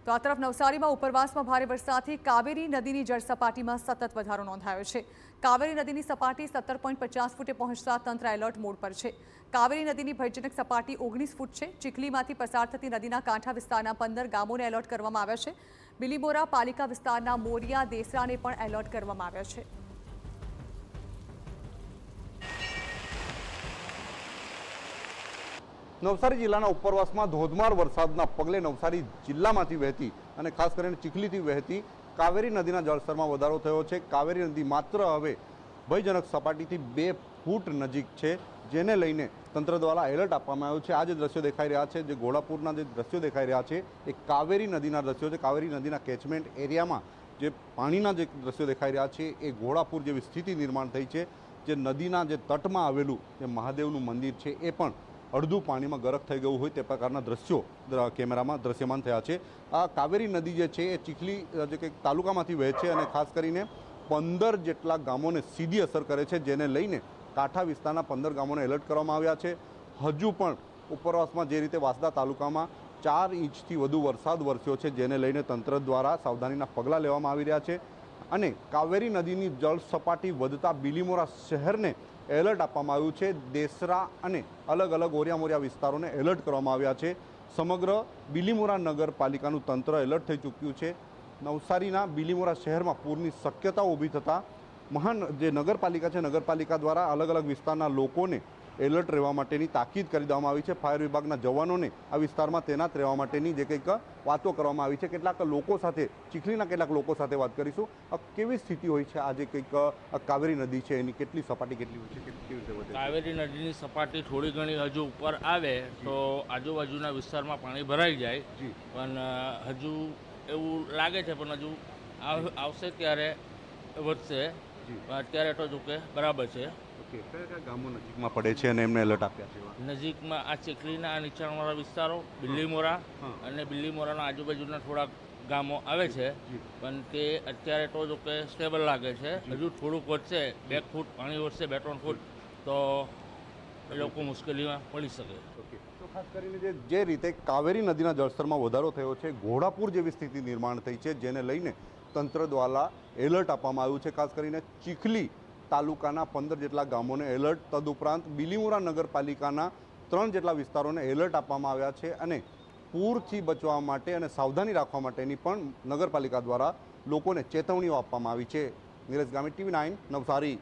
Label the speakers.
Speaker 1: તો આ તરફ નવસારીમાં ઉપરવાસમાં ભારે વરસાદથી કાવેરી નદીની જળસપાટીમાં સતત વધારો નોંધાયો છે। કાવેરી નદીની સપાટી 17.50 ફૂટે પહોંચતા તંત્ર એલર્ટ મોડ પર છે। કાવેરી નદીની ભયજનક સપાટી 19 ફૂટ છે। ચીખલીમાંથી પસાર થતી નદીના કાંઠા વિસ્તારના 15 ગામોને એલર્ટ કરવામાં આવ્યા છે। બિલીમોરા પાલિકા વિસ્તારના મોરિયા દેસરાને પણ એલર્ટ કરવામાં આવ્યા છે।
Speaker 2: નવસારી જિલ્લાના ઉપરવાસમાં ધોધમાર વરસાદના પગલે નવસારી જિલ્લામાંથી વહેતી અને ખાસ કરીને ચીખલીથી વહેતી કાવેરી નદીના જળસ્તરમાં વધારો થયો છે। કાવેરી નદી માત્ર હવે ભયજનક સપાટીથી 2 ફૂટ નજીક છે, જેને લઈને તંત્ર દ્વારા એલર્ટ આપવામાં આવ્યું છે। આ જે દ્રશ્યો દેખાઈ રહ્યા છે, જે ઘોડાપુરના જે દ્રશ્યો દેખાઈ રહ્યા છે, એ કાવેરી નદીના દ્રશ્યો છે। કાવેરી નદીના કેચમેન્ટ એરિયામાં જે પાણીના જે દ્રશ્યો દેખાઈ રહ્યા છે, એ ઘોડાપુર જેવી સ્થિતિ નિર્માણ થઈ છે। જે નદીના જે તટમાં આવેલું જે મહાદેવનું મંદિર છે, એ પણ અડધું પાણીમાં ગરક થઈ ગયું હોય તે પ્રકારના દ્રશ્યો કેમેરામાં દ્રશ્યમાન થયા છે। આ કાવેરી નદી જે છે એ ચીખલી જે કંઈક તાલુકામાંથી વહે છે અને ખાસ કરીને 15 જેટલા ગામોને સીધી અસર કરે છે, જેને લઈને કાંઠા વિસ્તારના 15 ગામોને એલર્ટ કરવામાં આવ્યા છે। હજુ પણ ઉપરવાસમાં જે રીતે વાંસદા તાલુકામાં 4 ઇંચથી વધુ વરસાદ વરસ્યો છે, જેને લઈને તંત્ર દ્વારા સાવધાનીના પગલાં લેવામાં આવી રહ્યા છે અને કાવેરી નદીની જળ સપાટી વધતા બિલીમોરા શહેરને એલર્ટ આપવામાં આવ્યું છે। દેસરા અને અલગ અલગ ઓરિયા મોરિયા વિસ્તારોને એલર્ટ કરવામાં આવ્યા છે। સમગ્ર બિલીમોરા નગરપાલિકાનું તંત્ર એલર્ટ થઈ ચૂક્યું છે। નવસારીના બિલીમોરા શહેરમાં પૂરની શક્યતાઓ ઊભી થતાં જે નગરપાલિકા છે, નગરપાલિકા દ્વારા અલગ અલગ વિસ્તારના લોકોને એલર્ટ રહેવા માટેની તાકીદ કરી દેવામાં આવી છે। ફાયર વિભાગના જવાનોને આ વિસ્તારમાં તૈનાત રહેવા માટેની જે કંઈક વાતો કરવામાં આવી છે। કેટલાક લોકો સાથે, ચીખલીના કેટલાક લોકો સાથે વાત કરીશું। કેવી સ્થિતિ હોય છે આજે કંઈક કાવેરી નદી છે, એની કેટલી સપાટી કેટલી હોય છે, કેવી રીતે વધે?
Speaker 3: કાવેરી નદીની સપાટી થોડી ઘણી હજુ ઉપર આવે તો આજુબાજુના વિસ્તારમાં પાણી ભરાઈ જાય, પણ હજુ એવું લાગે છે, પણ હજુ આવશે ત્યારે વધશે। અત્યારે તો જો કે બરાબર છે।
Speaker 2: કયા ગામો નજીકમાં પડે છે અને એમને એલર્ટ આપ્યા છે?
Speaker 3: નજીકમાં આ ચીખલીના આ નીચાણવાળા વિસ્તારો, બિલ્લીમોરા અને બિલ્લીમોરાના આજુબાજુના થોડાક ગામો આવે છે, પણ તે અત્યારે તો જો કે સ્ટેબલ લાગે છે। હજુ થોડુંક વધશે, 2 ફૂટ પાણી વધશે, 2-3 ફૂટ, તો એ લોકો મુશ્કેલીમાં પડી શકે।
Speaker 2: તો ખાસ કરીને જે રીતે કાવેરી નદીના જળસ્તરમાં વધારો થયો છે, ઘોડાપુર જેવી સ્થિતિ નિર્માણ થઈ છે, જેને લઈને તંત્ર દ્વારા એલર્ટ આપવામાં આવ્યું છે। ખાસ કરીને ચીખલી તાલુકાના 15 જેટલા ગામોને એલર્ટ, તદુપરાંત બિલીમોરા નગરપાલિકાના 3 જેટલા વિસ્તારોને એલર્ટ આપવામાં આવ્યા છે અને પૂરથી બચવા માટે અને સાવધાની રાખવા માટેની પણ નગરપાલિકા દ્વારા લોકોને ચેતવણીઓ આપવામાં આવી છે। નીરજ ગામિત, TV9 નવસારી।